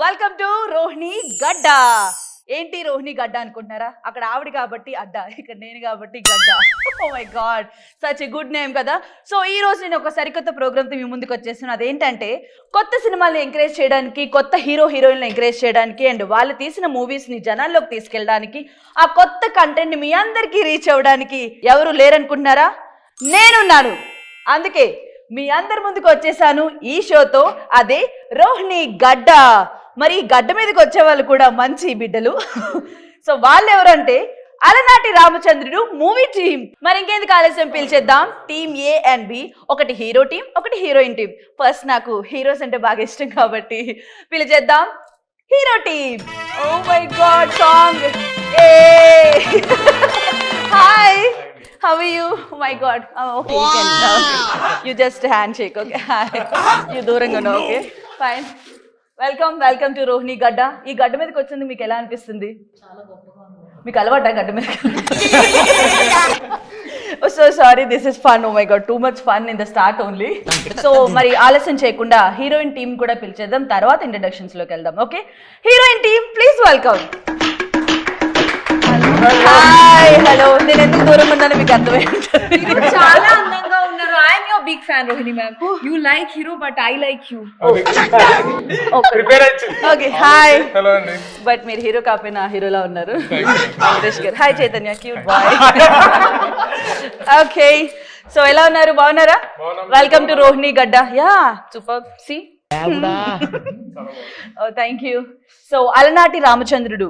Welcome to Rohini గడ్డ. ఏంటి రోహిణి గడ్డ అనుకుంటున్నారా? అక్కడ ఆవిడ కాబట్టి అడ్డ, ఇక్కడ నేను కాబట్టి గడ్డ. Oh my God, such a good name కదా. సో ఈ రోజు నేను ఒక సరికొత్త ప్రోగ్రామ్తో మీ ముందుకు వచ్చేస్తున్నాను. అదేంటంటే కొత్త సినిమాల్ని ఎంకరేజ్ చేయడానికి, కొత్త హీరోయిన్లు ఎంకరేజ్ చేయడానికి, అండ్ వాళ్ళు తీసిన మూవీస్ని జనాల్లోకి తీసుకెళ్ళడానికి, ఆ కొత్త కంటెంట్ని మీ అందరికీ రీచ్ అవ్వడానికి ఎవరు లేరనుకుంటున్నారా? నేనున్నాను. అందుకే మీ అందరి ముందుకు వచ్చేసాను ఈ షోతో. అదే రోహిణి గడ్డ. మరి గడ్డ మీదకి వచ్చే వాళ్ళు కూడా మంచి బిడ్డలు. సో వాళ్ళు ఎవరంటే అలనాటి రామచంద్రుడు మూవీ టీం. మరి ఇంకెందుకు ఆలస్యం, పిలిచేద్దాం టీమ్ ఏ అండ్ బి. ఒకటి హీరో టీం, ఒకటి హీరోయిన్ టీం. ఫస్ట్ నాకు హీరోస్ అంటే బాగా ఇష్టం కాబట్టి పిలిచేద్దాం hero team. Oh my God, song. ఏ hi, how are you? Oh my god. Oh, okay, wow. You can okay. You just handshake, okay? You దూరంగా ఉన్నా, okay? Fine. Welcome to Rohini గడ్డ. ఈ గడ్డ మీదకి వచ్చింది మీకు ఎలా అనిపిస్తుంది? చాలా గొప్పగా ఉంది. మీకు అలవాటా గడ్డ మీద? So sorry, this is fun. Oh my God, too much fun in the start only. So మరి ఆలస్యం చేయకుండా హీరోయిన్ టీం కూడా పిలిచేద్దాం, తర్వాత ఇంట్రడక్షన్స్ లోకి వెళ్దాం. Okay, heroine team please welcome. Hi, hello. నేను ఎందుకు దూరం ఉన్నాను మీకు అర్థమైంది. చాలా అందంగా ఉన్నారు. I'm your big fan Rohini ma'am. You like hero but I like you. Okay, hi. Hello అండి. బట్ మీరు హీరో కాకపోయినా హీరోలా ఉన్నారు. వెంకటేష్ గారు. Hi Chaitanya, cute boy. Okay, so ఎలా ఉన్నారు? బాగున్నారా? Welcome to Rohini Gadda. Yeah, super. సి, thank you. So Alanati Ramachandrudu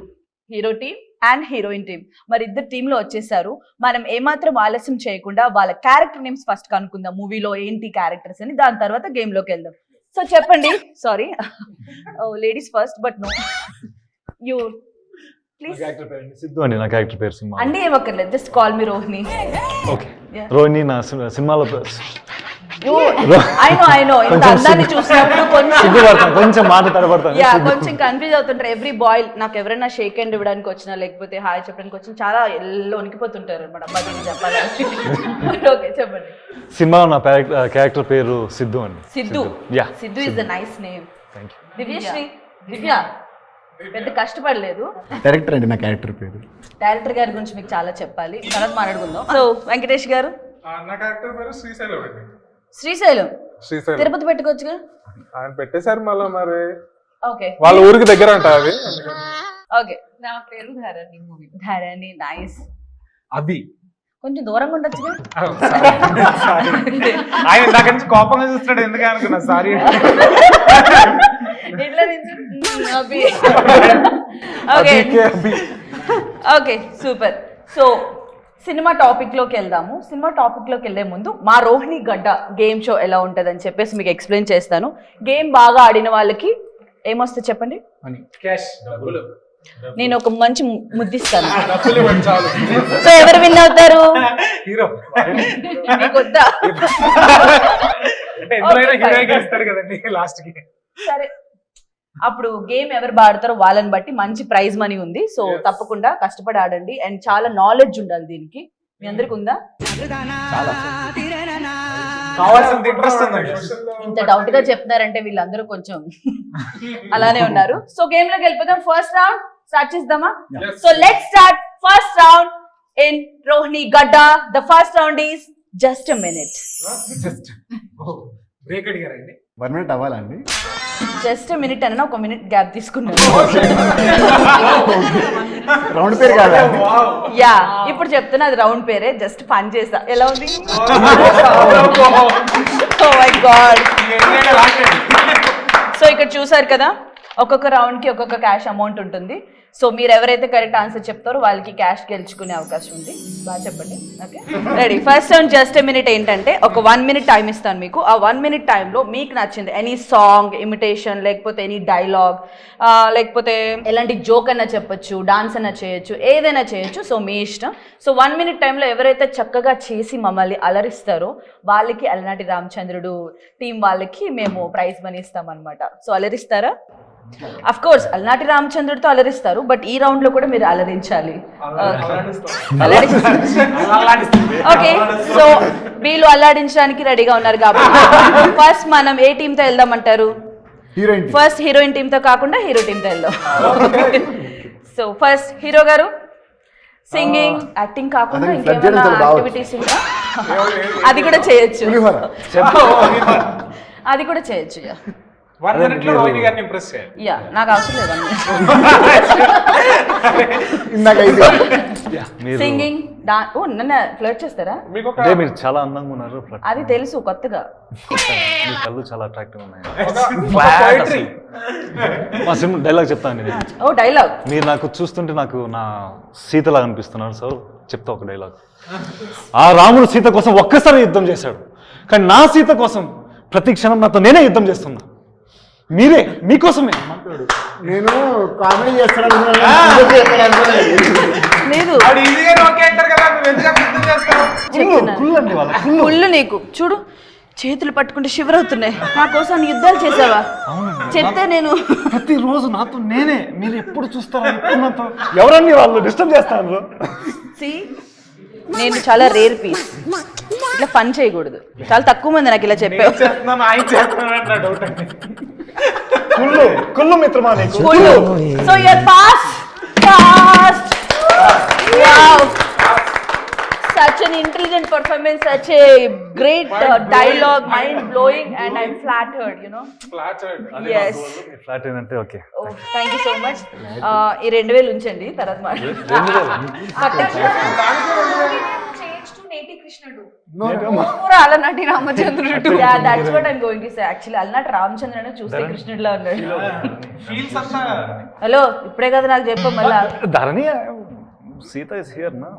hero team and heroine team, మరి ఇద్దరు టీంలో వచ్చేసారు. మనం ఏమాత్రం ఆలస్యం చేయకుండా వాళ్ళ క్యారెక్టర్ నేమ్స్ ఫస్ట్ కనుక్కుందాం. మూవీలో ఏంటి క్యారెక్టర్స్ అని, దాని తర్వాత గేమ్ లోకి వెళ్దాం. సో చెప్పండి. Sorry, ladies first, but no you please. Siddhu అండి నా క్యారెక్టర్ పేరు. సినిమా అండి ఏమక్కర్లేదు, just call me Rohini. Okay, Rohini నా సినిమాలో I know ఇంత అందాన్ని చూసినప్పుడు కొంచెం మాట తడబడతాను. కొంచెం కన్ఫ్యూజ్ అవుతుంటారు ఎవ్రీ బాయ్. నాకు ఎవరైనా షేక్ హ్యాండ్ ఇవ్వడానికి వచ్చినా, లేకపోతే హాయ్ చెప్పడానికి వచ్చినా చాలా ఎల్లో వణికిపోతుంటారు అనమాట. అబ్బాయి చెప్పాలి. ఓకే, చెప్పండి. సినిమాలో నా క్యారెక్టర్ పేరు సిద్ధు అండి. Siddhu. Siddhu is the nice name. Divyasri, Divya పెద్ద కష్టపడలేదు. డైరెక్టర్ అండి నా క్యారెక్టర్ పేరు. డైరెక్టర్ గారి గురించి మీకు చాలా చెప్పాలి, తర్వాత మాట్లాడుకుందాం. సో వెంకటేష్ గారు. నా క్యారెక్టర్ పేరు శ్రీశైలం అండి. శ్రీశైలం. తిరుపతి పెట్టుకోవచ్చుగా. ఆయన పెట్టేశారు మళ్ళీ. మరి ఓకే, వాళ్ళ ఊరికి దగ్గర అంట అది. ఓకే, నా పేరు ధరణి. మూవీ ధరణి, నైస్. అది కొంచెం దూరంగా ఉండొచ్చుగా. ఆయన ఇందాక నుంచి కోపంగా చూస్తున్నాడు, ఎందుకు అనుకున్నా. Sorry. Okay, super. So cinema topic లోకి వెళ్దాము. సినిమా టాపిక్ లోకి వెళ్లే ముందు మా రోహిణి గడ్డ గేమ్ షో ఎలా ఉంటుంది అని చెప్పేసి మీకు ఎక్స్ప్లెయిన్ చేస్తాను. గేమ్ బాగా ఆడిన వాళ్ళకి ఏమొస్తుంది చెప్పండి? నేను ఒక మంచి ముద్దిస్తాను. సో ఎవరు విన్ అవుతారు? సరే, అప్పుడు గేమ్ ఎవరు బాడతారో వాళ్ళని బట్టి మంచి ప్రైజ్ మనీ ఉంది. సో తప్పకుండా కష్టపడి ఆడండి, అండ్ చాలా నాలెడ్జ్ ఉండాలి దీనికి. మీ అందరికి ఉందా? ఇంత డౌట్ గా చెప్తున్నారంటే వీళ్ళందరూ కొంచెం అలానే ఉన్నారు. సో గేమ్ లోకి వెళ్ళిపోతాం. ఫస్ట్ రౌండ్ స్టార్ట్ చేద్దామా? So let's start first round in Rohini Gadda. The first round is just a minute. Break అడిగారండి. 1 minute అవ్వాలండి. జస్ట్ మినిట్ అన్న, ఒక మినిట్ గ్యాప్ తీసుకున్నాను. రౌండ్ పేరు కాదా? యా, ఇప్పుడు చెప్తున్నా అది రౌండ్ పేరే, జస్ట్ పని చేసా. ఎలా ఉంది? ఓ మై గాడ్. సో ఇక్కడ చూసారు కదా, ఒక్కొక్క రౌండ్ కి ఒక్కొక్క క్యాష్ అమౌంట్ ఉంటుంది. సో మీరు ఎవరైతే కరెక్ట్ ఆన్సర్ చెప్తారో వాళ్ళకి క్యాష్ గెలుచుకునే అవకాశం ఉంది. బాగా చెప్పండి. Okay, ready. First round just a minute ఏంటంటే ఒక 1 minute టైం ఇస్తాను మీకు. ఆ 1 minute టైంలో మీకు నచ్చింది ఎనీ సాంగ్, ఇమిటేషన్, లేకపోతే ఎనీ డైలాగ్, లేకపోతే ఎలాంటి జోక్ అన్నా చెప్పొచ్చు, డాన్స్ అన్నా చేయొచ్చు, ఏదైనా చేయొచ్చు. సో మీ ఇష్టం. సో 1 minute టైంలో ఎవరైతే చక్కగా చేసి మమ్మల్ని అలరిస్తారో వాళ్ళకి అలనాటి రామచంద్రుడు టీం వాళ్ళకి మేము ప్రైజ్ మనీ ఇస్తామన్నమాట. సో అలరిస్తారా? అఫ్ కోర్స్ అలనాటి రామచంద్రుడితో అలరిస్తారు, బట్ ఈ రౌండ్ లో కూడా మీరు అలరించాలి. ఓకే, సో వీళ్ళు అల్లాడించడానికి రెడీగా ఉన్నారు కాబట్టి ఫస్ట్ మనం ఏ టీమ్ తో వెళ్దామంటారు? హీరోయిన్ ఫస్ట్ హీరోయిన్ టీమ్ తో కాకుండా హీరో టీమ్ తో వెళ్దాం. సో ఫస్ట్ హీరో గారు సింగింగ్ యాక్టింగ్ కాకుండా అదే ఇంకేమైనా ఫ్లడ్ చేయడం చాలా యాక్టివిటీస్ ఉందా? అది కూడా చేయొచ్చు, పులిహోర అది కూడా చేయొచ్చు. 1 minute లో రోహిణి గారిని ఇంప్రెస్ చేయాలి. యా నాకు అవసరం లేదు ఇందాక అయితే మీరు సింగింగ్ ఓ నన్ను ఫ్లర్ట్ చేస్తారా? మీకు ఒక అంటే మీరు చాలా అందంగా ఉన్నారు. అది తెలుసు కొత్తగా. మీ కళ్ళు చాలా అట్రాక్టివ్ ఉన్నాయి. poetry. మా సినిమా డైలాగ్ చెప్తాను నేను. ఓ డైలాగ్. మీరు నాకు చూస్తుంటే నాకు నా సీతలాగా అనిపిస్తున్నారు. సో చెప్తా ఒక డైలాగ్. ఆ రాముడు సీత కోసం ఒక్కసారి యుద్ధం చేశాడు, కానీ నా సీత కోసం ప్రతి క్షణం నాతో నేనే యుద్ధం చేస్తున్నా. మీరే మీకోసమే. నేను కామెడీ చేస్తాను లేదు ఆవిడ ఈజీగా ఓకే అంటారు కదా, నువ్వు ఎందుకు అర్థం చేస్తావు? కుళ్ళండి వాళ్ళ కుళ్ళు నీకు చూడు, చేతులు పట్టుకుంటే షివర్ అవుతున్నాయి. నా కోసం యుద్ధాలు చేసావా? చెప్తే నేను ప్రతిరోజు నాతో నేనే. మీరు ఎప్పుడు చూస్తారా? ఎప్పుడు నాతో ఎవరన్నీ వాళ్ళు డిస్టర్బ్ చేస్తారు. See, నేను చాలా రేర్ పీస్. ఇట్లా ఫన్ చేయకూడదు. చాలా తక్కువ మంది నాకు ఇలా చెప్పావు. చేస్తున్నాను ఆయన చేస్తున్నాను అంటే నా డౌట్ అండి. కుళ్ళు కుళ్ళు మిత్రమా నీకు. కుళ్ళు. So you're passed. Wow. Such an intelligent performance, such a great dialogue, mind blowing, and I'm flattered, you know. Flattered. Yes. Flat ఏంటంటే okay. Oh, thank you so much. ఈ 2000 ఉంచండి, తర్వాత Change to Neti Krishnudu. అలనాటి రామచంద్రుడు. Yeah, that's what I'm going to say. Actually, అలనాటి రామచంద్రుడు చూస్తే కృష్ణుడిలా ఉన్నాడు. Feels అంతా హలో, ఇప్పుడే కదా నాకు చెప్పా మళ్ళా. ధరణి సీత ఇస్ హియర్ నా.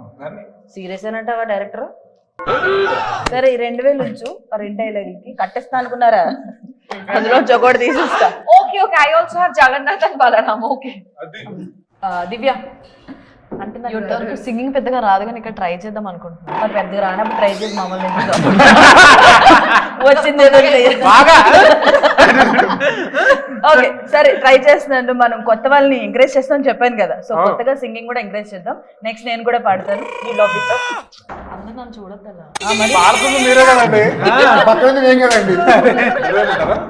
సీరియస్ అంటావా డైరెక్టర్? సరే ఈ 2000 ఉంచు. ఆ 2 డైలాగులకి కట్టేస్తా అనుకున్నారా? అందులో చొకోటి తీసేస్తా. Okay, I also have Jagannath and Balaram. Okay. అది దివ్య అంటే నాకు సింగింగ్ పెద్దగా రాదు కానీ ఇక్కడ ట్రై చేద్దాం అనుకుంటున్నాను. మరి పెద్దగా రానప్పుడు ట్రై చేసి మమ్మల్ని వచ్చింది ఏదో బాగా ఓకే సరే ట్రై చేస్తున్నాను. మనం కొత్త వాళ్ళని ఎంకరేజ్ చేస్తామని చెప్పాను కదా, సో కొత్తగా సింగింగ్ కూడా ఎంకరేజ్ చేద్దాం. నెక్స్ట్ నేను కూడా పాడతాను. ఈ లాబీతో అందరూ నన్ను చూడొద్దా? పాడుతుంది మీరే కదండి. పక్కన ఏం కదండి.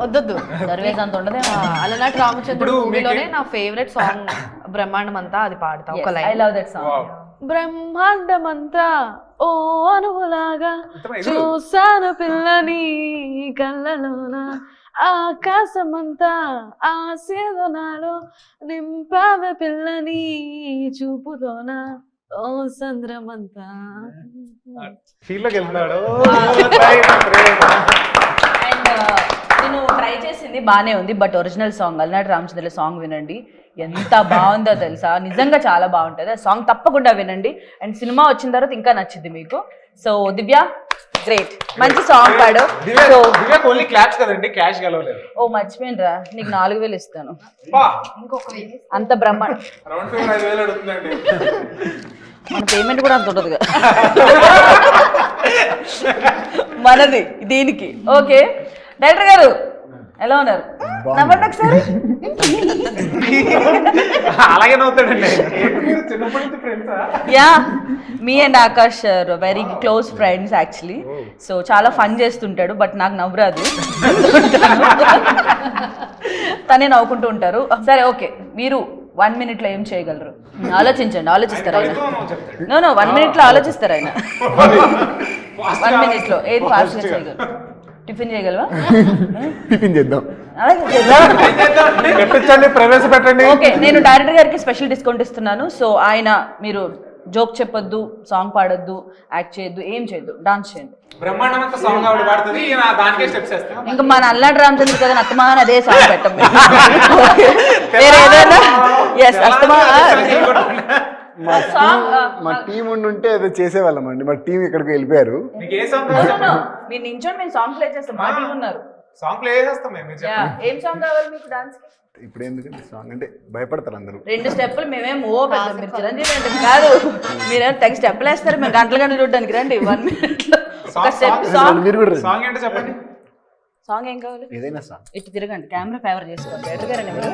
వద్దొద్దు సర్వేస్ అంత ఉండదే. అలనాటి రామచంద్రుడు మూవీలోనే నా ఫేవరెట్ సాంగ్ బ్రహ్మాండం అంతా, అది పాడతా ఒక ఐ లైన్. Love that song. బ్రహ్మాండమంతా ఓ అనువులాగా చూసాను పిల్లని కళ్ళలోన, ఆకాశమంతా ఆశీర్వనాలు నింపావే పిల్లని చూపులోన, ఓ సంద్రమంతా. ఫీల్ లోకి వెళ్తున్నాడు. అండ్ నేను ట్రై చేసింది బానే ఉంది, బట్ ఒరిజినల్ సాంగ్ అలనాటి రామచంద్రుల సాంగ్ వినండి, ఎంత బాగుందో తెలుసా. నిజంగా చాలా బాగుంటుంది ఆ సాంగ్, తప్పకుండా వినండి. అండ్ సినిమా వచ్చిన తర్వాత ఇంకా నచ్చింది మీకు. సో దివ్య గ్రేట్, మంచి సాంగ్ పాడు. దివ్యకు ఓన్లీ క్లాప్స్ కదండి, క్యాష్ గెలవలేదు. ఓ మర్చిపోయినరా, నీకు 4000 ఇస్తాను. అంత బ్రహ్మాండ రౌండ్ ఫిగర్ 5000 అడుగుతుందండి. మన పేమెంట్ కూడా అంత ఉండదుగా మనది దీనికి. ఓకే డైరెక్టర్ గారు ఎలా ఉన్నారు? నవ్వండి ఒకసారి. అలాగే నవ్వుతాడండి. చిన్నప్పటి నుంచి ఫ్రెండ్సా? Yeah, me and Akash very close friends actually. So చాలా ఫన్ చేస్తుంటాడు, బట్ నాకు నవ్వురాదు. తనే నవ్వుకుంటూ ఉంటారు. సరే ఓకే, మీరు 1 minute లో ఏం చేయగలరు? ఆలోచించండి, ఆలోచిస్తారు ఆయన. నో 1 minute లో ఆలోచిస్తారు ఆయన. 1 minute లో ఏది ఫాస్ట్ గా చేయగలరు? టిఫిన్ చేయగలవా? టిఫిన్ చేద్దాం. పెట్టండి, ప్రవేశపెట్టండి. ఓకే, నేను డైరెక్టర్ గారికి స్పెషల్ డిస్కౌంట్ ఇస్తున్నాను. సో ఆయన మీరు జోక్ చెప్పొద్దు, సాంగ్ పాడొద్దు, యాక్ట్ చేయొద్దు, ఏం చేయొద్దు, డాన్స్ చేయండి. బ్రహ్మాండమంత సాంగ్ ఆవిడ పాడుతుంది, దానికే స్టెప్స్ వేస్తాం. ఇంకా మన అల్లాడి రామచంద్ర కదా అత్తమాన్ అదే సాంగ్ పెట్టం. వేరే ఏదైనా ఎస్ అస్తమా మా టీం ఉంటే ఏదో చేసేవాళ్ళం అండి. మా టీం ఇక్కడికి వెళ్ళిపోయారు. మీకు ఏ సాంగ్ మీరు నించోండి, మేము సాంగ్ ప్లే చేస్తాం. మా టీం ఉన్నారు. సాంగ్ ప్లే చేస్తాం మేము. ఏం సాంగ్ కావాలి మీకు డాన్స్? ఇప్పుడు ఎందుకంటే సాంగ్ అంటే భయపడతారు అందరూ. 2 స్టెప్పులు మేమేం ఓ పెద్ద మీరు చిరంజీవి అంటే కాదు, మీరేం తెగ స్టెప్పులు వేస్తారు, మేము గంటలు చూడడానికి రండి. 1 minute లో ఒక స్టెప్ సాంగ్. మీరు కూడా సాంగ్ ఏంటో చెప్పండి. సాంగ్ ఏం కావాలి? ఏదైనా సాంగ్. ఇటు తిరగండి, కెమెరా ఫేవర్ చేసుకోండి. డైరెక్టర్ గారండి మీరు.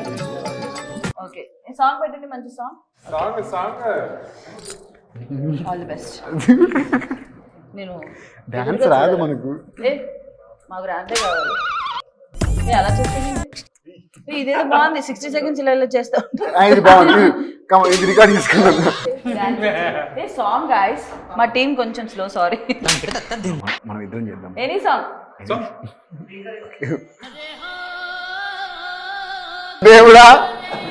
ఓకే సాంగ్ పెట్టండి, మంచి song. Song all the best. నేను డాన్స్ రాదు మనకు. మాకు రాంతే కావాలి. అలా చేస్తే ఇదేదో బాగుంది 60 seconds ఇలా చేస్తా ఇది బాగుంది ఇది రికార్డ్ చేసుకున్నాను. ఏ సాంగ్ గైస్ మా టీం కొంచెం స్లో సారీ మనం ఇద్దరం చేద్దాం. ఎనీ సాంగ్ దేవుడా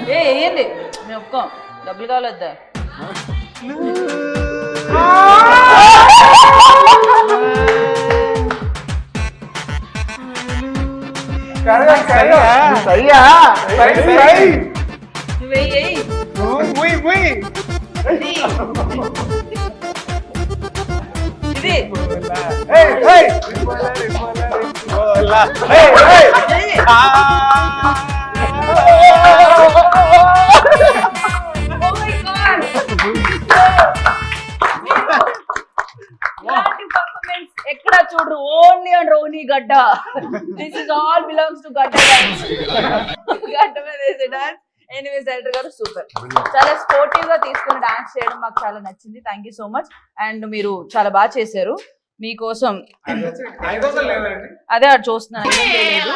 వేయండి మేము ఒప్పుకోం డబ్బులు కావాలి వద్దా సయ్యా వెయ్యి ఇది ఎక్కడ చూడరు ఓన్లీ అండ్ రోహిణి గడ్డ this is all belongs to గడ్డ డాన్స్ గడ్డ మీద వేసే డాన్స్ ఎనీవేస్ డైరెక్టర్ గారు సూపర్ చాలా స్పోర్టివ్ గా తీసుకుని డాన్స్ చేయడం మాకు చాలా నచ్చింది thank you so much and మీరు చాలా బాగా చేశారు మీకోసం అదే అటు చూస్తున్నాను లేదు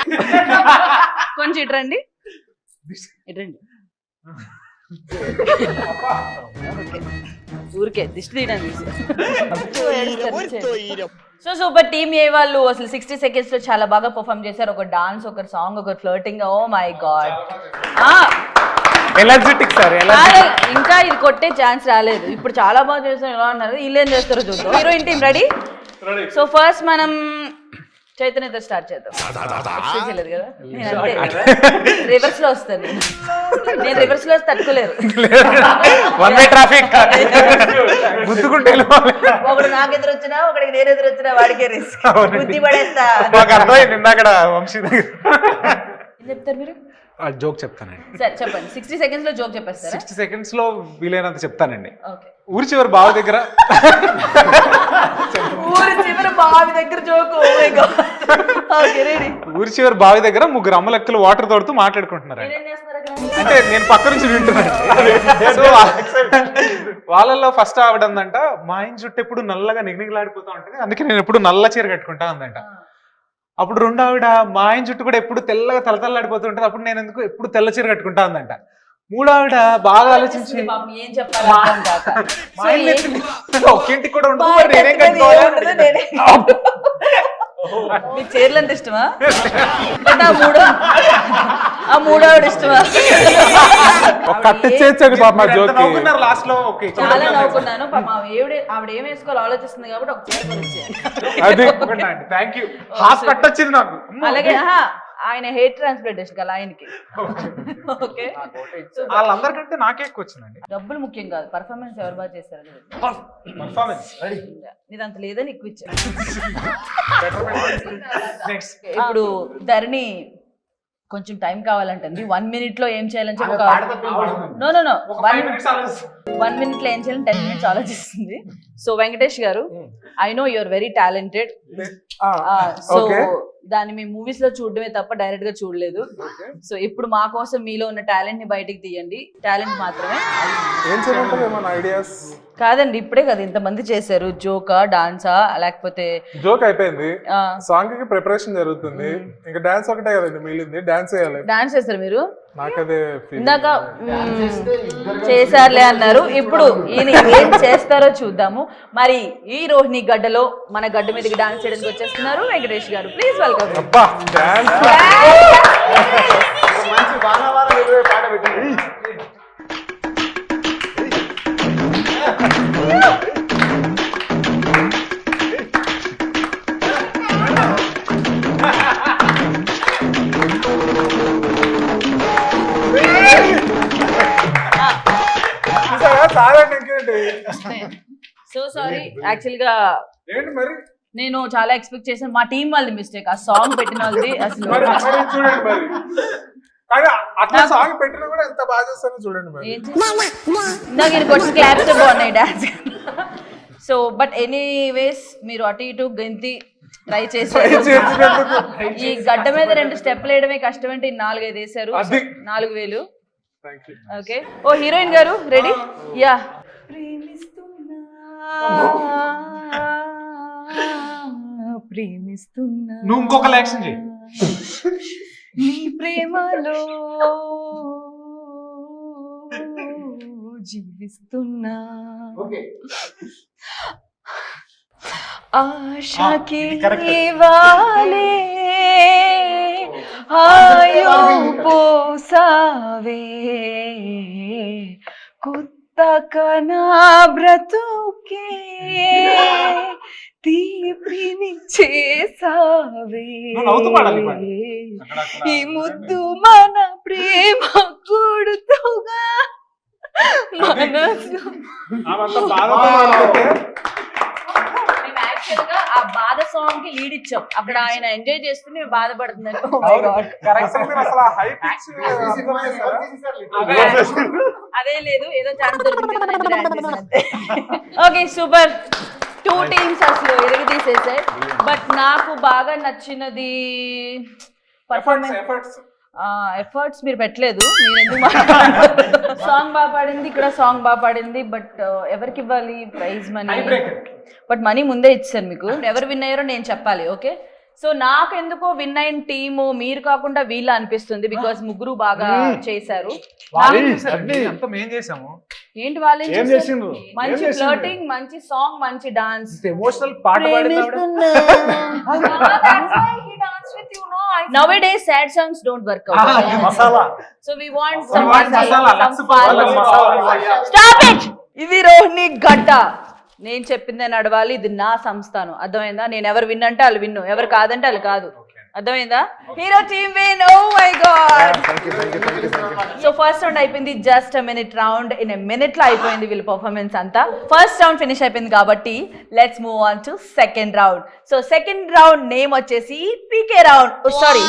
కొంచెం ఇటరండి ఇటరండి ఊరికే దిష్టి తీయడానికి సో సూపర్ టీమ్ ఏ వాళ్ళు అసలు 60 seconds లో చాలా బాగా పర్ఫామ్ చేశారు ఒక డాన్స్ ఒక సాంగ్ ఒక flirting oh my God energetic sir ఇంకా ఇది కొట్టే ఛాన్స్ రాలేదు ఇప్పుడు చాలా బాగా చేస్తారు ఎలా అన్నారు వీళ్ళు ఏం చేస్తారో చూద్దాం heroine team ready so first మనం చైతన్యతో స్టార్ట్ చేద్దాం చేయలేదు కదా రివర్స్ లో వస్తాను నేను రివర్స్ లో తట్టుకోలేరు గుద్దుకుంటే ఒకడు నాకు ఎదురు వచ్చినా ఒకడికి నేను ఎదురు వచ్చినా వాడికే రిస్క్ బుద్ధి పడేస్తా ఇందాక వంశీ దగ్గర ఏం చెప్తారు మీరు జోక్ చెప్తానండి సరే చెప్పండి 60 seconds లో జోక్ చెప్పేస్తారా 60 seconds లో వీలైనంత చెప్తానండి ఓకే ఊరి చివరి బావ దగ్గర ఊరి చివరి బావి దగ్గర joke oh my God okay ready ఊరి చివరి బావి దగ్గర ముగ్గురు అమ్మలక్కలు వాటర్ తోడుతూ మాట్లాడుకుంటున్నారు మీరేం చేస్తున్నారు అక్కడ అంటే నేను పక్క నుంచి వింటున్నాను సో వాళ్ళల్లో ఫస్ట్ ఆవిడందంట మా ఆయన చుట్టూ ఎప్పుడు నల్లగా నిగనిగలాడిపోతా ఉంటుంది అందుకే నేను ఎప్పుడు నల్ల చీర కట్టుకుంటా ఉందంట అప్పుడు రెండు ఆవిడ మా ఆయన చుట్టూ కూడా ఎప్పుడు తెల్లగా తలతల్లాడిపోతూ ఉంటుంది అప్పుడు నేను ఎందుకు ఎప్పుడు తెల్ల చీర కట్టుకుంటా ఉందంట మూడు ఆవిడ బాగా ఆలోచించి పాపం ఏం చెప్పాలి అర్థం కాక. మా సో ఆయన ఏ- నెత్తిన ఒక్కింటికి కూడా ఉండదు మా మరి నేనేం ఇంటికి కట్టుకోవాలి ఏముండదు, నేనే. మీకు చీరలు ఎంత ఇష్టమా అంటే ఆ మూడోవిడ ఇష్టమా కట్టించేది పాప మా జోక్ లాస్ట్ లో ఓకే చాలా నవ్వుకున్నాను పాప ఆవిడ ఏం వేసుకోవాలో ఆలోచిస్తుంది కాబట్టి ఒక చీర కొనిచ్చేయాలి అది థ్యాంక్ యూ హాఫ్ కట్టొచ్చింది నాకు అలాగే ఆయన హెయిర్ ట్రాన్స్ప్లాంటేషన్ కదా ఆయనకి ఓకే వాళ్ళందరికంటే నాకే ఎక్కువ వచ్చిందండి డబ్బులు ముఖ్యం కాదు పర్ఫార్మెన్స్ ఎవరు బాగా చేశారు పర్ఫార్మెన్స్ నీదంత లేదని ఎక్కువ ఇచ్చారు నెక్స్ట్ ఇప్పుడు ధరణి కొంచెం టైం కావాలంటుంది 1 minute లో ఏం చేయాలని చెప్పి ఒక నో 1 minute లో ఏం చేయాలని 10 minutes ఆలోచిస్తుంది సో వెంకటేష్ గారు I know you're very talented so దాన్ని మేము మూవీస్ లో చూడడమే తప్ప డైరెక్ట్ గా చూడలేదు సో ఇప్పుడు మా కోసం మీలో ఉన్న టాలెంట్ ని బయటికి తీయండి టాలెంట్ మాత్రమే ఏం చేయమంటారు ఏమన్నా ఐడియాస్ కాదండి ఇప్పుడే కదా ఇంతమంది చేశారు జోకా డాన్సా లేకపోతే జోక్ అయిపోయింది సాంగ్ కి ప్రిపరేషన్ జరుగుతుంది ఇంకా డాన్స్ ఒకటే కదండి మిగిలింది డాన్స్ చేయాలి డాన్స్ చేస్తారు మీరు నాకదే ఇందాక చేశారులే అన్నారు ఇప్పుడు ఈయన ఏం చేస్తారో చూద్దాము మరి ఈ రోహిణి గడ్డలో మన గడ్డ మీదకి డాన్స్ చేయడానికి వచ్చేస్తున్నారు వెంకటేష్ గారు ప్లీజ్ వెల్కమ్ అబ్బా డాన్స్ మంచి వానవారం ఎదురే పాట పెట్టింది. సాగండి ఇంకేంటి సో సారీ యాక్చువల్ గా ఏంటి మరి నేను చాలా ఎక్స్పెక్ట్ చేశాను మా టీం వాళ్ళది మిస్టేక్ ఆ సాంగ్ పెట్టిన వాళ్ళది అసలు మరి చూడండి మరి కానీ అట్లా సాంగ్ పెట్టినా కూడా ఎంత బాగా చేస్తారో చూడండి మరి ఏం ఇందాక ఈయన కొట్టిన క్లాప్స్ బాగున్నాయి డాన్స్ సో బట్ ఎనీవేస్ మీరు అటు ఇటు గెంతి ట్రై చేశారు ఈ గడ్డ మీద 2 స్టెప్లు వేయడమే కష్టం అంటే 4-5 వేశారు అది. 4000 thank you okay oh heroine గారు రెడీ యా ప్రేమిస్తున్నా నువ్వు ఇంకొక యాక్షన్ చేయి నీ ప్రేమలో జీవిస్తున్నా ఆశకి వాలే ఆయో పోసావే కొత్తకనా బ్రతుకే తీపిని చేసావే నువ్వు నవ్వుతూ పాడాలి పాడు. ఈ ముద్దు మన ప్రేమ కొడుతుగా మనసు మేము యాక్చువల్ గా ఆ బాధ సాంగ్ కి లీడ్ ఇచ్చాం. అక్కడ ఆయన ఎంజాయ్ చేస్తూ మేము బాధపడుతున్నారు. Oh my God. అదే లేదు, ఏదో ఛాన్స్ దొరికింది. ఓకే సూపర్, 2 టీమ్స్ అసలు ఎదుగు తీసేసాయి. బట్ నాకు బాగా నచ్చినది ఎఫర్ట్స్ మీరు పెట్టలేదు. మీరు ఎందుకు సాంగ్ బాగా పాడింది, ఇక్కడ సాంగ్ బాగా పాడింది. బట్ ఎవరికి ఇవ్వాలి ప్రైజ్? మనీ. బట్ మనీ ముందే ఇచ్చాను మీకు. ఎవరు విన్ అయ్యారో నేను చెప్పాలి. ఓకే, సో నాకు ఎందుకో విన్ అయిన టీము మీరు కాకుండా వీళ్ళ అనిపిస్తుంది. బికాస్ ముగ్గురు బాగా చేశారు. అంతా మేం చేసాము. ఏంటి వాళ్ళు ఏం చేసిండ్రు? మంచి ఫ్లర్టింగ్, మంచి సాంగ్, మంచి డాన్స్. ఎమోషనల్ పాట Nowadays sad songs don't work out. Masala So we want We some want masala, some Laksu fun. masala. Stop it! ఇది రోహిణి గడ్డ. నేను చెప్పిందే నడవాలి. ఇది నా సంస్థానం. అర్థమైందా? నేను ఎవరు విన్ అంటే వాళ్ళు విన్ను, ఎవరు కాదంటే వాళ్ళు కాదు. అర్థమైందా? Hero team win. Oh my God. So first round అయిపోయింది. Just a minute round. In a minute లో అయిపోయింది వీళ్ళ పర్ఫార్మెన్స్ అంతా. ఫస్ట్ రౌండ్ ఫినిష్ అయిపోయింది కాబట్టి let's move on to second round. So second round name వచ్చేసి PK round. Sorry,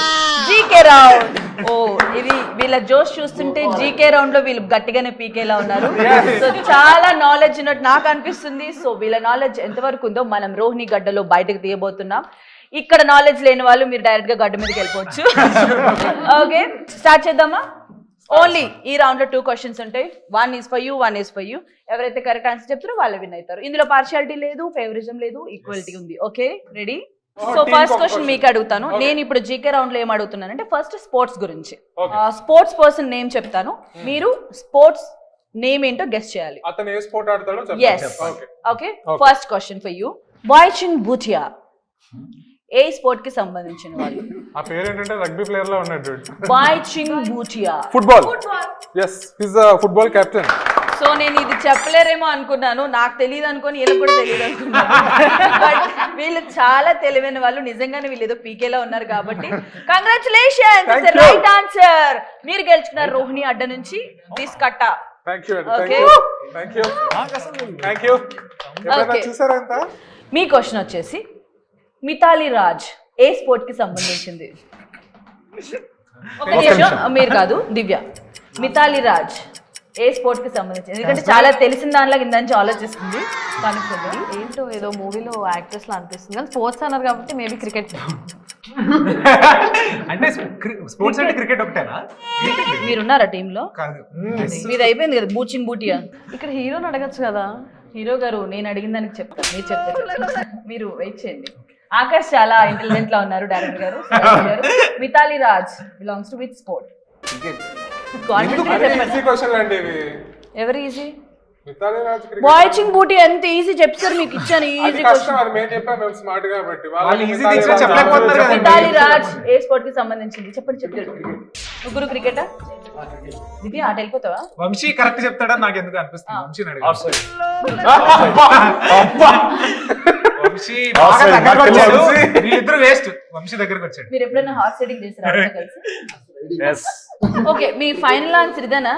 GK round. ఓ ఇది వీళ్ళ జోష్ చూస్తుంటే జీకే రౌండ్ లో వీళ్ళు గట్టిగానే పీకేలా ఉన్నారు. సో చాలా నాలెడ్జ్ ఉన్నట్టు నాకు అనిపిస్తుంది. సో వీళ్ళ నాలెడ్జ్ ఎంతవరకు ఉందో మనం రోహిణి గడ్డలో బయటకు తీయబోతున్నాం. ఇక్కడ నాలెడ్జ్ లేని వాళ్ళు మీరు డైరెక్ట్ గా గడ్డ మీదకి వెళ్ళిపోవచ్చు. ఓకే స్టార్ట్ చేద్దామా? ఓన్లీ ఈ రౌండ్ లో 2 క్వశ్చన్స్ ఉంటాయి. 1 is for you, 1 is for you. ఎవరైతే కరెక్ట్ ఆన్సర్ చెప్తారో వాళ్ళు విన్ అవుతారు. ఇందులో పార్షియాలిటీ లేదు, ఫేవరిజం లేదు, ఈక్వాలిటీ ఉంది. Okay ready? So first question మీకు అడుగుతాను. నేను ఇప్పుడు జీకే రౌండ్ లో ఏం అడుగుతున్నానంటే ఫస్ట్ స్పోర్ట్స్ గురించి. స్పోర్ట్స్ పర్సన్ నేమ్ చెప్తాను, మీరు స్పోర్ట్స్ నేమ్ ఏంటో గెస్ చేయాలి. అతను ఏ స్పోర్ట్ ఆడతాడో yes. Okay first question for you. Bhaichung Bhutia ఏ స్పోర్ట్ కి సంబంధించిన వాళ్ళు? ఆ పేరు ఏంటంటే రగ్బీ ప్లేయర్ లా ఉన్నాడు. Bhaichung Bhutia. Football. yes he is a football captain. సో నేను ఇది చెప్పలేరేమో అనుకున్నాను, నాకు తెలియదు అనుకోని వీళ్ళకి కూడా తెలియదు అనుకున్నాను. బట్ వీళ్ళు చాలా తెలివైన వాళ్ళు. నిజంగానే వీళ్ళు ఏదో పీకేలా ఉన్నారు కాబట్టి కంగ్రాచులేషన్స్, రైట్ ఆన్సర్. మీరు గెలుచుకున్నారు రోహిణి అడ్డ నుంచి దిస్ కట్ట. Thank you Okay. Thank you thank you. ఎప్పుడైనా Okay. చూసారా ఎంత? మీ క్వశ్చన్ వచ్చేసి మితాలి రాజ్ ఏ స్పోర్ట్ కి సంబంధించింది? ఒక నిమిషం, మీరు కాదు దివ్య. మితాలి రాజ్ ఏ స్పోర్ట్ కి సంబంధించింది? ఎందుకంటే చాలా తెలిసిన దానిలో కింద నుంచి ఆలోచిస్తుంది. కనుక్కుందాం. ఏంటో ఏదో మూవీలో యాక్ట్రెస్ లా అనిపిస్తుంది కానీ స్పోర్ట్స్ అన్నారు కాబట్టి మేబీ క్రికెట్. అంటే స్పోర్ట్స్ అంటే క్రికెట్ ఒకటేనా? మీరున్నారా టీమ్ లో? కాదు. మీది అయిపోయింది కదా బూచింగ్ బూటియా. ఇక్కడ హీరోని అడగచ్చు కదా. హీరో గారు నేను అడిగిన దానికి చెప్తాను, మీరు చెప్తారు. మీరు వెయిట్ చేయండి. ఆకాష్ చాలా ఇంటెలిజెంట్ లా ఉన్నారు డైరెక్టర్ గారు. Mithali Raj belongs to which sport? Easy question అండి ఇవి. ఎవరు ఈజీ? మితాలి రాజ్ క్రికెట్. వాచింగ్ బూటీ ఎంత ఈజీ చెప్తారు మీకు ఇచ్చాను. ఈజీ కష్టం, అది మేము చెప్పాం, మేము స్మార్ట్ కాబట్టి వాళ్ళు easy things లో చెప్పలేకపోతున్నారు కదా. మితాలి రాజ్ ఏ స్పోర్ట్ కి సంబంధించింది? చెప్పండి చెప్పండి. ముగ్గురు క్రికెటా? దివ్య ఆట వెళ్ళిపోతావా? వంశీ కరెక్ట్ చెప్తాడని నాకు ఎందుకు అనిపిస్తుంది. వంశీని అడిగాను. వంశీ బాగా దగ్గరకు వచ్చాడు. వీళ్ళిద్దరు వేస్ట్. వంశీ దగ్గరకు వచ్చాడు. మీరు ఎప్పుడైనా హార్స్ రైడింగ్ చేసారా కలిసి? ఓకే మీ ఫైనల్ ఆన్సర్ ఇదేనా?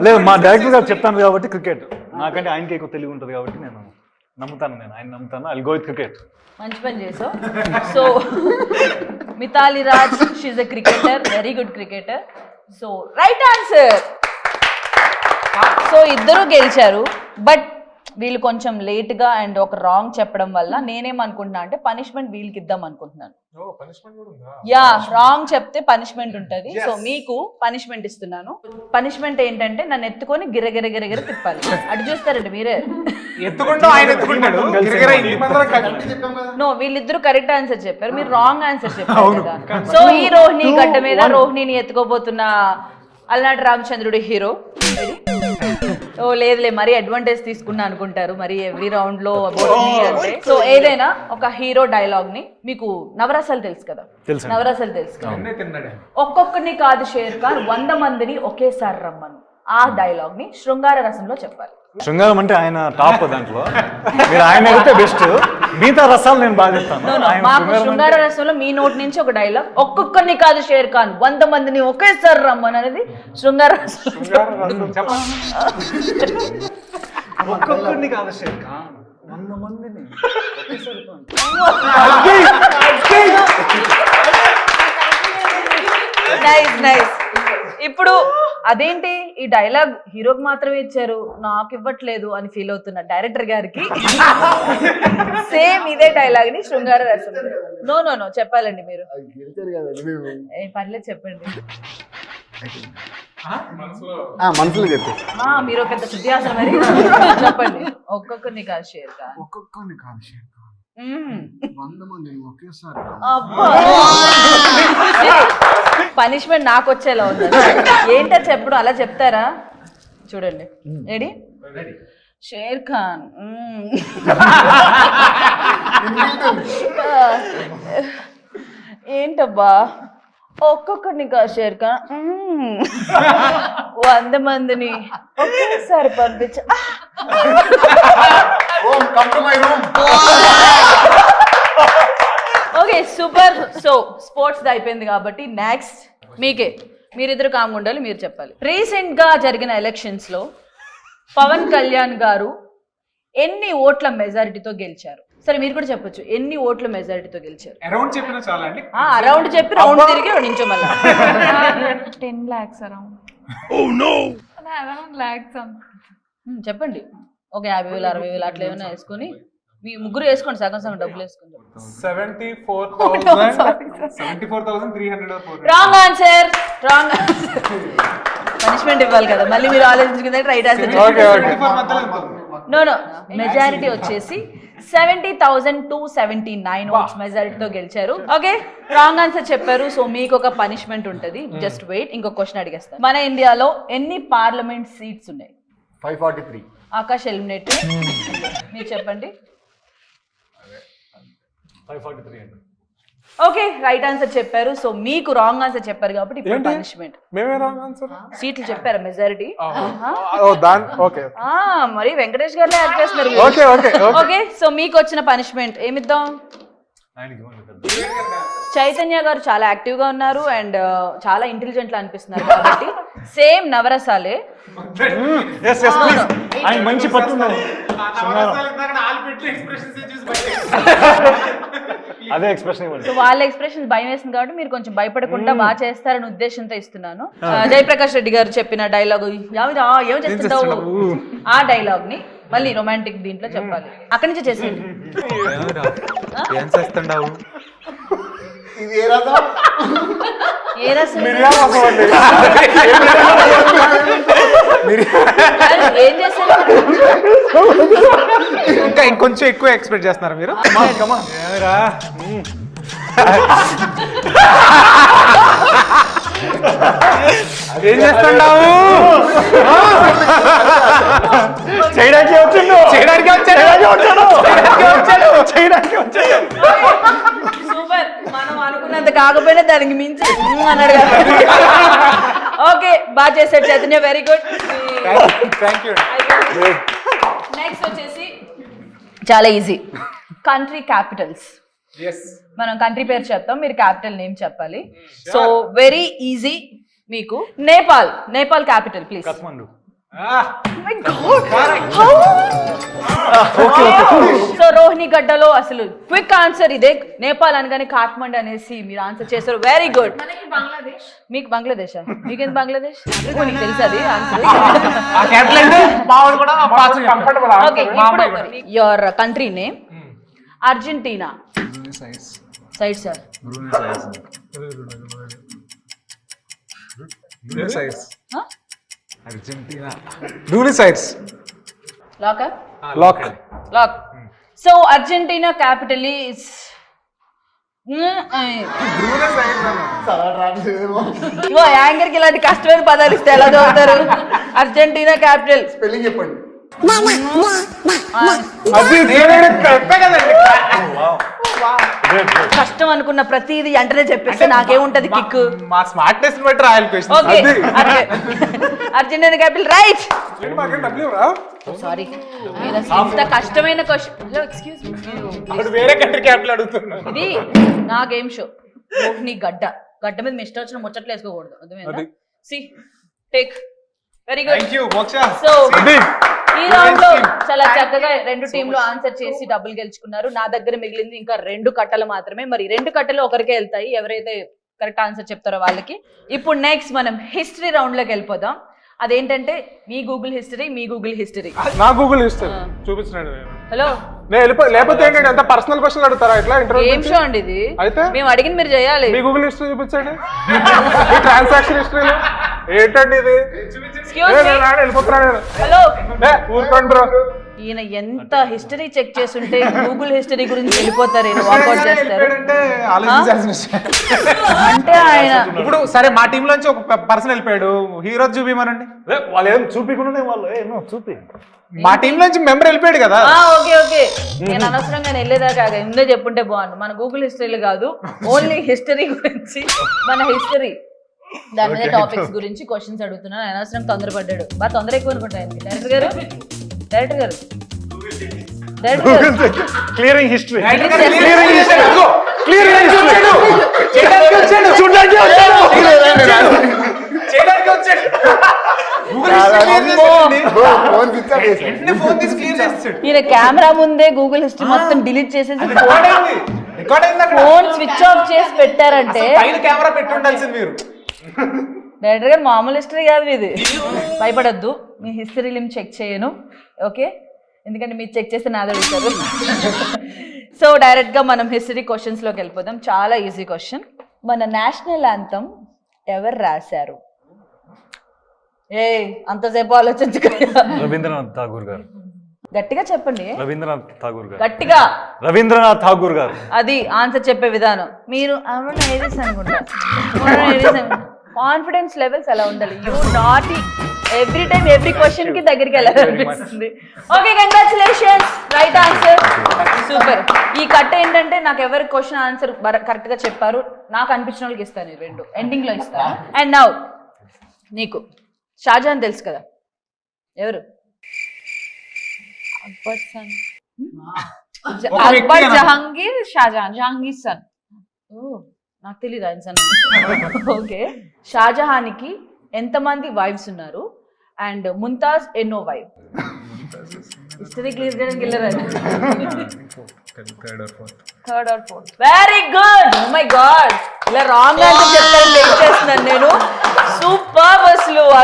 లేదు, మా డైరెక్టర్ గారు చెప్తాను కాబట్టి క్రికెట్. నాకంటే ఆయనకి ఎక్కువ తెలివి ఉంటుంది కాబట్టి నేను నమ్ముతాను. ఆయన నమ్ముతాను. I go with cricket. మంచి పని చేసావు. So Mithali Raj she's a cricketer, very good cricketer. So right answer. So ఇద్దరు గెలిచారు. బట్ వీళ్ళు కొంచెం లేట్ గా అండ్ ఒక రాంగ్ చెప్పడం వల్ల నేనేమనుకుంటున్నా అంటే పనిష్మెంట్ వీళ్ళకి ఇద్దాం అనుకుంటున్నాను. యా, రాంగ్ చెప్తే పనిష్మెంట్ ఉంటది. సో మీకు పనిష్మెంట్ ఇస్తున్నాను. పనిష్మెంట్ ఏంటంటే నన్ను ఎత్తుకొని గిరగిర గిరగిర తిప్పాలి. అటు చూస్తారండి మీరే. ఎత్తుకుంటూ ఆయన ఎత్తుకుంటాడు. నో, వీళ్ళిద్దరు కరెక్ట్ ఆన్సర్ చెప్పారు, మీరు రాంగ్ ఆన్సర్ చెప్పారు కదా. సో ఈ రోహిణి గడ్డ మీద రోహిణిని ఎత్తుకోబోతున్న అలనాటి రామచంద్రుడి హీరో. ఓ లేదులే, మరీ అడ్వాంటేజ్ తీసుకున్నా అనుకుంటారు మరి ఎవ్రీ రౌండ్ లో అంటే. సో ఏదైనా ఒక హీరో డైలాగ్ ని, మీకు నవరసాలు తెలుసు కదా, నవరసాలు తెలుసు కదా, ఒక్కొక్కరిని కాదు షేర్ ఖాన్ 100 మందిని ఒకేసారి రమ్మను. ఆ డైలాగ్ ని శృంగార రసంలో చెప్పాలి. శృంగారం అంటే ఆయన టాప్ దాంట్లో, మీరు ఆయన అయితే బెస్ట్, మిగతా రసాలు నేను బాగా చెప్తాను. మాకు శృంగార రసంలో మీ నోటి నుంచి ఒక డైలాగ్, ఒక్కొక్కరిని కాదు షేర్ ఖాన్ 100 మందిని ఒకేసారి రమ్మని అనేది శృంగార రసం. ఒక్కొక్కరిని కాదు షేర్ ఖాన్ 100 మందిని ఒకేసారి. Nice nice. ఇప్పుడు అదేంటి ఈ డైలాగ్ హీరోకి మాత్రమే ఇచ్చారు, నాకు ఇవ్వట్లేదు అని ఫీల్ అవుతున్న డైరెక్టర్ గారికి సేమ్ ఇదే డైలాగ్ ని శృంగార రసం. నో నో నో చెప్పాలండి మీరు. పర్లేదు చెప్పండి. మనసులో చెప్పి మీరు పెద్ద శుద్ధియాసన మరి చెప్పండి. ఒక్కొక్కరిని కాదు షేర్ ఖాన్, ఒక్కొక్కరిని కాదు షేర్ ఖాన్ 100 మందిని ఒకేసారి. పనిష్మెంట్ నాకు వచ్చేలా ఉంది. ఏంటో చెప్పుడు అలా చెప్తారా? చూడండి, రెడీ? షేర్ ఖాన్ ఏంటబ్బా, ఒక్కొక్కరిని కాదు షేర్ ఖాన్ 100 మందిని ఒకేసారి పంపించ. Okay super. సో స్పోర్ట్స్ అయిపోయింది కాబట్టి నెక్స్ట్ మీకే, మీరిద్దరు కామ్ ఉండాలి, మీరు చెప్పాలి. రీసెంట్ గా జరిగిన ఎలక్షన్స్ లో పవన్ కళ్యాణ్ గారు ఎన్ని ఓట్ల మెజారిటీతో గెలిచారు? సరే మీరు కూడా చెప్పొచ్చు, ఎన్ని ఓట్ల మెజారిటీతో గెలిచారు? అరౌండ్ చెప్పినా చాలా అండి. అరౌండ్ చెప్పి రౌండ్ తిరిగి నించో మళ్ళా. 10 lakhs around. Around lakhs. చెప్పండి. ఒక 50,000 60,000 అట్లా ఏమైనా వేసుకొని మీ ముగ్గురు వేసుకోండి, సగం సగం డబ్బులు వేసుకోండి. 74,300. Wrong answer, wrong answer. Punishment ఇవ్వాలి కదా, మళ్ళీ మీరు ఆలోచించుకుంటే right answer. No no, majority వచ్చేసి 70,279 ఓట్స్ మెజారిటీతో గెలిచారు. ఓకే, రాంగ్ ఆన్సర్ చెప్పారు. సో మీకు ఒక పనిష్మెంట్ ఉంటుంది, జస్ట్ వెయిట్. ఇంకో క్వశ్చన్ అడిగేస్తాను. మన ఇండియాలో ఎన్ని పార్లమెంట్ సీట్స్ ఉన్నాయి? 543. ఆకాష్ ఎలిమినేట్. మీరు చెప్పండి. 543 అండి. ఓకే, రైట్ ఆన్సర్ చెప్పారు. సో మీకు రాంగ్ ఆన్సర్ చెప్పారు కాబట్టి ఇప్పుడు పనిష్మెంట్. మేమే రాంగ్ ఆన్సర్. సీట్లు చెప్పారా మెజారిటీ? ఓకే మరి వెంకటేష్ గారినే యాడ్ చేస్తున్నారు. ఓకే ఓకే ఓకే, సో మీకు వచ్చిన పనిష్మెంట్ ఏమిద్దాం? చైతన్య గారు చాలా యాక్టివ్ గా ఉన్నారు అండ్ చాలా ఇంటెలిజెంట్ లా అనిపిస్తున్నారు కాబట్టి సేమ్ నవరసాలే. ఆయన మంచి పట్టున్నారు. అదే ఎక్స్ప్రెషన్ ఇవ్వండి. సో వాళ్ళ ఎక్స్ప్రెషన్ భయం వేస్తుంది కాబట్టి మీరు కొంచెం భయపడకుండా బాగా చేస్తారని ఉద్దేశంతో ఇస్తున్నాను. జయప్రకాష్ రెడ్డి గారు చెప్పిన డైలాగ్ ఏం చేస్తుంటావు, ఆ డైలాగ్ ని మళ్ళీ రొమాంటిక్ దీంట్లో చెప్పాలి. అక్కడి నుంచి చేసేయండి. ఏం చేస్తుండవు? ఇది ఏ రసం? ఏ రసం? ఏం చేస్తారు? ఇంకా ఇంకొంచెం ఎక్కువ ఎక్స్పెక్ట్ చేస్తున్నారు మీరు? ఏం చేస్తుండవు? చేయడానికి వచ్చాడు. సూపర్. మనం అనుకున్నంత కాకపోయినా దానికి మించి అన్నాడు కదా. ఓకే, బాగా చేశాడు చైతన్య, వెరీ గుడ్. నెక్స్ట్ వచ్చేసి చాలా ఈజీ, కంట్రీ క్యాపిటల్స్. మనం కంట్రీ పేరు చెప్తాం, మీరు క్యాపిటల్ నేమ్ చెప్పాలి. సో వెరీ ఈజీ మీకు. Nepal capital please. Kathmandu. So Rohini గడ్డలో అసలు క్విక్ ఆన్సర్ ఇదే. నేపాల్ అనగానే కాఠ్మండ్ అనేసి మీరు ఆన్సర్ చేశారు. Very good. మనకి బంగ్లాదేశ్. మీకు బంగ్లాదేశా? మీకేం బంగ్లాదేశ్? నీకు తెలుసు అది ఆన్సర్. ఓకే, ఇప్పుడు your country name. Argentina. Side sir. Argentina. బ్రూనిసైడ్స్. Lock lock. Lock. So Argentina capital is anchor కి ఇలాంటి కష్టమైన పదాలు ఇస్తే ఎలా చదువుతారు? అర్జెంటీనా క్యాపిటల్ స్పెల్లింగ్ చెప్పండి. కష్టం అనుకున్న ప్రతిదీ వెంటనే చెప్పేస్తే నాకేముంటది కిక్. మా స్మార్ట్నెస్ బట్టి రాయాలి question. Okay, Argentina capital right. Sorry, మీరు అసలు ఇంత కష్టమైన క్వశ్చన్. ఎక్స్క్యూజ్ మీ, వేరే కంట్రీ క్యాపిటల్ అడుగుతున్నా. ఇది నా గేమ్ షో. రోహిణి గడ్డ. గడ్డ మీద మీ ఇష్టం వచ్చిన ముచ్చట్లు వేసుకోకూడదు, అర్థమైందా? సి టేక్. Very good. Thank you Moksha. So ఈ రౌండ్ లో చాలా చక్కగా రెండు టీంలు ఆన్సర్ చేసి డబ్బులు గెలుచుకున్నారు. నా దగ్గర మిగిలింది ఇంకా 2 కట్టలు మాత్రమే. మరి 2 కట్టలు ఒకరికే వెళ్తాయి, ఎవరైతే కరెక్ట్ ఆన్సర్ చెప్తారో వాళ్ళకి. ఇప్పుడు నెక్స్ట్ మనం హిస్టరీ రౌండ్ లోకి వెళ్ళిపోదాం. అదేంటంటే మీ గూగుల్ హిస్టరీ, మీ గూగుల్ హిస్టరీ. నా గూగుల్ హిస్టరీ చూపించండి. హలో, లేకపోతే ఏంటంటే అంత పర్సనల్ క్వశ్చన్ అడుగుతారా ఇట్లా ఇంటర్వ్యూ? ఏం షో అండి ఇది? అయితే మేము అడిగింది మీరు చేయాలి. మీ గూగుల్ హిస్టరీ చూపించండి. మీ ట్రాన్సాక్షన్ హిస్టరీలో ఏంటండి ఇది? వెళ్ళిపోతున్నాను. హలో, ఊరుకోండి బ్రో. ఈయన ఎంత హిస్టరీ చెక్ చేస్తుంటే గూగుల్ హిస్టరీ గురించి వెళ్ళిపోతారు, వాకౌట్ చేస్తారు. అంటే ఆయన ఇప్పుడు సరే మా టీమ్ లోంచి ఒక పర్సన్ వెళ్ళిపోయాడు, హీరో చూపిమనండి. వాళ్ళు ఏం చూపించకుండా వాళ్ళు చూపి. మా టీమ్ నుంచి మెంబర్ వెళ్ళిపోయాడు కదా. ఓకే ఓకే, నేను అనవసరంగా వెళ్ళేదాకా ముందే చెప్పుంటే బాగుండు. మన గూగుల్ హిస్టరీలు కాదు, ఓన్లీ హిస్టరీ గురించి, మన హిస్టరీ దాని మీద టాపిక్స్ గురించి క్వశ్చన్స్ అడుగుతున్నాను. అనవసరం తొందరపడ్డాడు. బాగా తొందర ఎక్కువ అనుకుంటాను. డైరెక్టర్ గారు, డైరెక్టర్ గారు, డైరెక్టర్ గారు, క్లియరింగ్ హిస్టరీ. ఈయన కెమెరా ముందే గూగుల్ హిస్టరీ మొత్తం డిలీట్ చేసేసి ఫోన్ స్విచ్ ఆఫ్ చేసి పెట్టారంటే కెమెరా పెట్టి ఉండాల్సింది మీరు. డైరెక్టర్ గారు మామూలు హిస్టరీ కాదు ఇది. భయపడొద్దు, మీ హిస్టరీ లిమ్ చెక్ చేయను. ఓకే, ఎందుకంటే మీరు చెక్ చేస్తే నాది అడుగుతారు. సో డైరెక్ట్గా మనం హిస్టరీ క్వశ్చన్స్లోకి వెళ్ళిపోదాం. చాలా ఈజీ క్వశ్చన్. మన నేషనల్ యాంథమ్ ఎవరు రాశారు? అంతసేపు ఆలోచించుకోగా. రవీంద్రనాథ్ ఠాగూర్ గారు. గట్టిగా చెప్పండి. రవీంద్రనాథ్ ఠాగూర్ గారు. గట్టిగా. రవీంద్రనాథ్ ఠాగూర్ గారు. అది ఆన్సర్ చెప్పే విధానం. మీరు అవును ఏదేసి అనుకుంటా, కాన్ఫిడెన్స్ లెవెల్స్ అలా ఉండాలి. You not every time every question కి దగ్గరికి వెళ్ళాలనిపిస్తుంది. Okay, congratulations, right answer, super. ఈ కట్ ఏంటంటే నాకు ఎవరి క్వశ్చన్ ఆన్సర్ కరెక్ట్ గా చెప్పారు నాకు అనిపించిన వాళ్ళకి ఇస్తాను. 2 ఎండింగ్ లో ఇస్తాను. అండ్ నౌ నీకు షాజహాన్ తెలుసు కదా, ఎవరు? అక్బర్ సన్. అక్బర్ జహాంగీర్ షాజహాన్. జహాంగీర్ సన్. నాకు తెలియదు ఆయన సన్. ఓకే, షాజహాన్కి ఎంతమంది వైఫ్స్ ఉన్నారు అండ్ ముంతాజ్ ఎన్నో వైఫ్? హిస్టరీ క్లియర్ చేయడానికి వెళ్ళారు. Third or fourth. Very good. Oh my God, ఇలా రాంగ్ ఆన్సర్ చెప్తారని వెయిట్ చేస్తున్నాను నేను. సూపర్.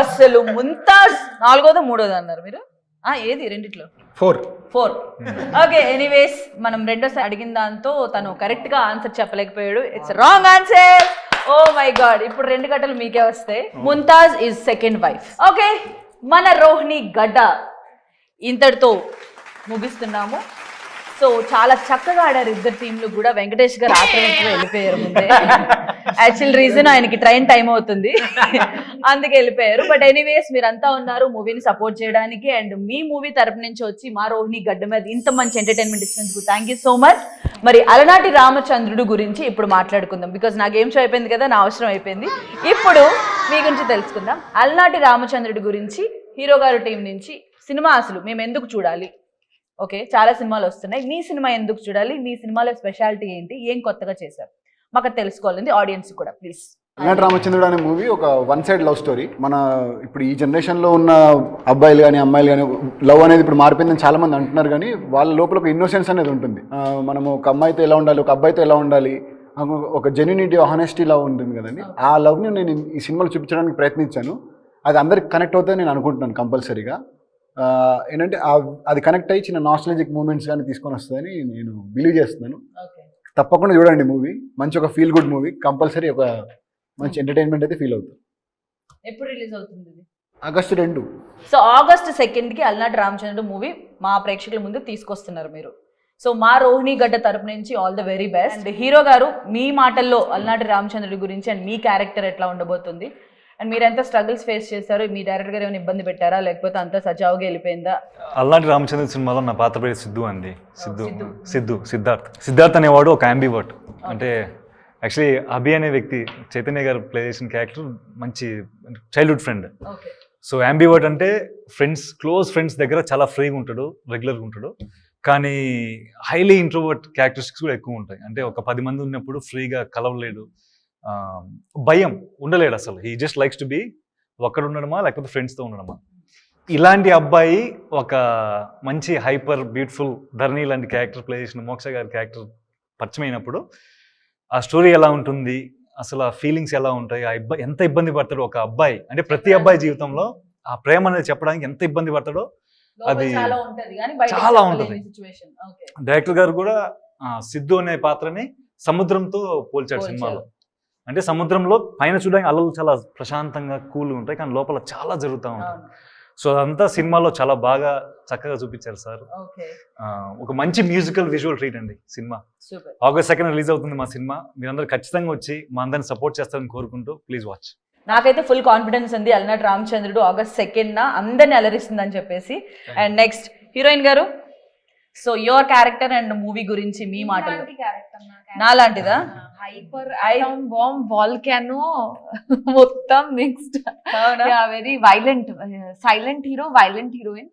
అసలు ముంతాజ్ 4వ 3వ అన్నారు మీరు. ఏది రెండిట్లో? 4. ఓకే, ఎనీవేస్ మనం రెండోసారి అడిగిన దాంతో తను కరెక్ట్ గా ఆన్సర్ చెప్పలేకపోయాడు. It's wrong answer. ఓ మై గాడ్, ఇప్పుడు 2 గంటలు మీకే వస్తాయి. Mumtaz is second wife. Okay, మన రోహిణి గడ్డ ఇంతటితో ముగిస్తున్నాము. సో చాలా చక్కగా ఆడారు ఇద్దరు టీంలు కూడా. వెంకటేష్ గారు ఆక్రమించి వెళ్ళిపోయారు ముందే. యాక్చువల్ రీజన్ ఆయనకి ట్రైన్ టైం అవుతుంది, అందుకే వెళ్ళిపోయారు. బట్ ఎనీవేస్ మీరంతా ఉన్నారు మూవీని సపోర్ట్ చేయడానికి. అండ్ మీ మూవీ తరపు నుంచి వచ్చి మా రోహిణి గడ్డ మీద ఇంత మంచి ఎంటర్టైన్మెంట్ ఇచ్చినందుకు థ్యాంక్ యూ సో మచ్. మరి అలనాటి రామచంద్రుడు గురించి ఇప్పుడు మాట్లాడుకుందాం. బికాజ్ నా గేమ్ షో అయిపోయింది కదా, నా అవసరం అయిపోయింది. ఇప్పుడు మీ గురించి తెలుసుకుందాం. అలనాటి రామచంద్రుడి గురించి హీరో గారు టీం నుంచి సినిమా అసలు మేము ఎందుకు చూడాలి? ఓకే, చాలా సినిమాలు వస్తున్నాయి, మీ సినిమా ఎందుకు చూడాలి? మీ సినిమాలో స్పెషాలిటీ ఏంటి? ఏం కొత్తగా చేశారు? మాకు తెలుసుకోవాలండి, ఆడియన్స్ కూడా ప్లీజ్. అలనాటి రామచంద్రుడు అనే మూవీ ఒక వన్ సైడ్ లవ్ స్టోరీ. మన ఇప్పుడు ఈ జనరేషన్లో ఉన్న అబ్బాయిలు కానీ అమ్మాయిలు కానీ లవ్ అనేది ఇప్పుడు మారిపోయిందని చాలా మంది అంటున్నారు, కానీ వాళ్ళ లోపల ఒక ఇన్నోసెన్స్ అనేది ఉంటుంది. మనము ఒక అమ్మాయితో ఎలా ఉండాలి, ఒక అబ్బాయితో ఎలా ఉండాలి, ఒక జెన్యూనిటీ హానెస్టీ లవ్ ఉంటుంది కదండి. ఆ లవ్ని నేను ఈ సినిమాలో చూపించడానికి ప్రయత్నించాను. అది అందరికి కనెక్ట్ అవుతుందని నేను అనుకుంటున్నాను కంపల్సరీగా. ఏంటంటే అది కనెక్ట్ అయ్యి చిన్న నాస్టాలజిక్ మూమెంట్స్ కానీ తీసుకొని వస్తుందని నేను బిలీవ్ చేస్తున్నాను. తప్పకుండా చూడండి మూవీ, మంచి ఒక ఫీల్ గుడ్ మూవీ, కంపల్సరీ ఒక మంచి ఎంటర్టైన్మెంట్ అయితే ఫీల్ అవుతుంది. ఎప్పుడు రిలీజ్ అవుతుంది ఇది? ఆగస్టు 2. సో ఆగస్ట్ 2కి అలనాటి రామచంద్రుడు మూవీ మా ప్రేక్షకుల ముందు తీసుకొస్తున్నారు మీరు. సో మా రోహిణి గడ్డ తరపు నుంచి all the very best. And hero గారు మీ మాటల్లో అలనాటి రామచంద్రుడి గురించి అండ్ మీ క్యారెక్టర్ ఎట్లా ఉండబోతుంది, అండ్ మీరు ఎంత స్ట్రగుల్స్ ఫేస్ చేశారు, మీ డైరెక్టర్ గారు ఏమైనా ఇబ్బంది పెట్టారా లేకపోతే అంతా సజావుగా వెళ్ళిపోయిందా? అల్లాంటి రామచంద్ర సినిమాలో నా పాత్ర పేరు సిద్ధు అండి. సిద్ధార్థ్ అనేవాడు ఒక యాంబివర్ట్. అంటే యాక్చువల్లీ అభి అనే వ్యక్తి చైతన్య గారు ప్లే చేసిన క్యారెక్టర్ మంచి చైల్డ్హుడ్ ఫ్రెండ్. సో యాంబివర్ట్ అంటే ఫ్రెండ్స్, క్లోజ్ ఫ్రెండ్స్ దగ్గర చాలా ఫ్రీగా ఉంటాడు, రెగ్యులర్గా ఉంటాడు, కానీ హైలీ ఇంట్రోవర్ట్ క్యారెక్టరిస్టిక్స్ కూడా ఎక్కువ ఉంటాయి. అంటే ఒక 10 మంది ఉన్నప్పుడు ఫ్రీగా కలవలేడు, భయం ఉండలేడు అసలు. He just likes to be ఒక్కడ ఉండడమా లేకపోతే ఫ్రెండ్స్తో ఉండడమా. ఇలాంటి అబ్బాయి ఒక మంచి హైపర్ బ్యూటిఫుల్ ధరణి లాంటి క్యారెక్టర్ ప్లే చేసిన మోక్ష గారి క్యారెక్టర్ పరిచయమైనప్పుడు ఆ స్టోరీ ఎలా ఉంటుంది, అసలు ఆ ఫీలింగ్స్ ఎలా ఉంటాయి, ఎంత ఇబ్బంది పడతాడు ఒక అబ్బాయి, అంటే ప్రతి అబ్బాయి జీవితంలో ఆ ప్రేమ అనేది చెప్పడానికి ఎంత ఇబ్బంది పడతాడో అది చాలా ఉంటుంది. డైరెక్టర్ గారు కూడా సిద్ధు అనే పాత్రని సముద్రంతో పోల్చాడు సినిమాలో. అంటే సముద్రంలో పైన చూడడానికి అలలు చాలా ప్రశాంతంగా కూల్గా ఉంటాయి, కానీ లోపల చాలా జరుగుతూ ఉంటాయి. సో అదంతా సినిమాలో చాలా బాగా చక్కగా చూపించారు సార్. ఒక మంచి మ్యూజికల్ విజువల్ ట్రీట్ అండి సినిమా. ఆగస్ట్ 2 రిలీజ్ అవుతుంది మా సినిమా. మీరందరూ ఖచ్చితంగా వచ్చి మా అందరిని సపోర్ట్ చేస్తారని కోరుకుంటూ ప్లీజ్ వాచ్. నాకైతే ఫుల్ కాన్ఫిడెన్స్ ఉంది అలనాటి రామచంద్రుడు ఆగస్ట్ 2న అందరిని అలరిస్తుందని చెప్పేసి. అండ్ నెక్స్ట్ హీరోయిన్ గారు, so your character and movie గురించి మీ మాటలు. నాలాంటిదా? హైపర్ ఐటమ్ బాంబ్ వాల్కానో మొత్తం mixed. Very violent, silent hero, violent heroine.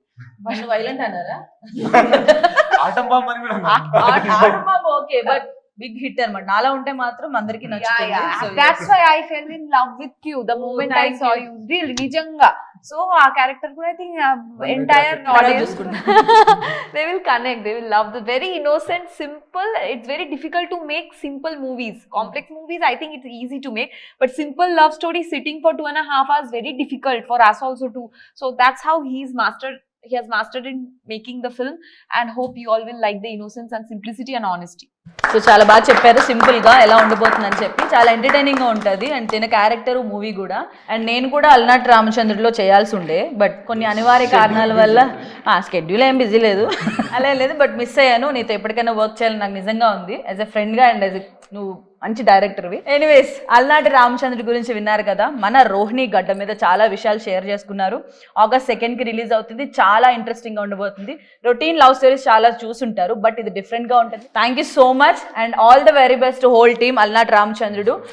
Violent అన్నారా? ఆటం బాంబ్ అని కూడా ఓకే, బట్ బిగ్ హిట్ అన్నమాట. నాలా ఉంటే మాత్రం అందరికి నచ్చుతుంది. That's why I fell in love with you the moment I saw you. Really, నిజంగా. So ఆ క్యారెక్టర్ కూడా I think entire audience they will connect, they will love the very innocent, simple. It's very difficult to make simple movies. Complex movies I think it's easy to make, but simple love story sitting for 2.5 hours very difficult for us also too. So that's how he has mastered in making the film, and hope you all will like the innocence and simplicity and honesty. So చాలా బాగా చెప్పారు, simple గా ఎలా ఉండబోతుందని చెప్పి. చాలా entertaining గా ఉంటుంది అండ్ తిన క్యారెక్టర్ మూవీ కూడా. అండ్ నేను కూడా అలనాటి రామచంద్రుడిలో చేయాల్సి ఉండే, బట్ కొన్ని అనివార్య కారణాల వల్ల స్కెడ్యూల్ ఏం బిజీ లేదు అలా లేదు, బట్ మిస్ అయ్యాను. నీతో ఎప్పటికైనా వర్క్ చేయాలని నాకు నిజంగా ఉంది, యాజ్ ఎ ఫ్రెండ్గా అండ్ యాజ్ నువ్వు మంచి డైరెక్టర్వి. ఎనీవేస్, అలనాటి రామచంద్రుడి గురించి విన్నారు కదా. మన రోహిణి గడ్డ మీద చాలా విషయాలు షేర్ చేసుకున్నారు. ఆగస్ట్ 2కి రిలీజ్ అవుతుంది. చాలా ఇంట్రెస్టింగ్గా ఉండబోతుంది. రొటీన్ లవ్ స్టోరీస్ చాలా చూసుంటారు, బట్ ఇది డిఫరెంట్గా ఉంటుంది. Thank you so much and all the very best whole team అలనాటి రామచంద్రుడు.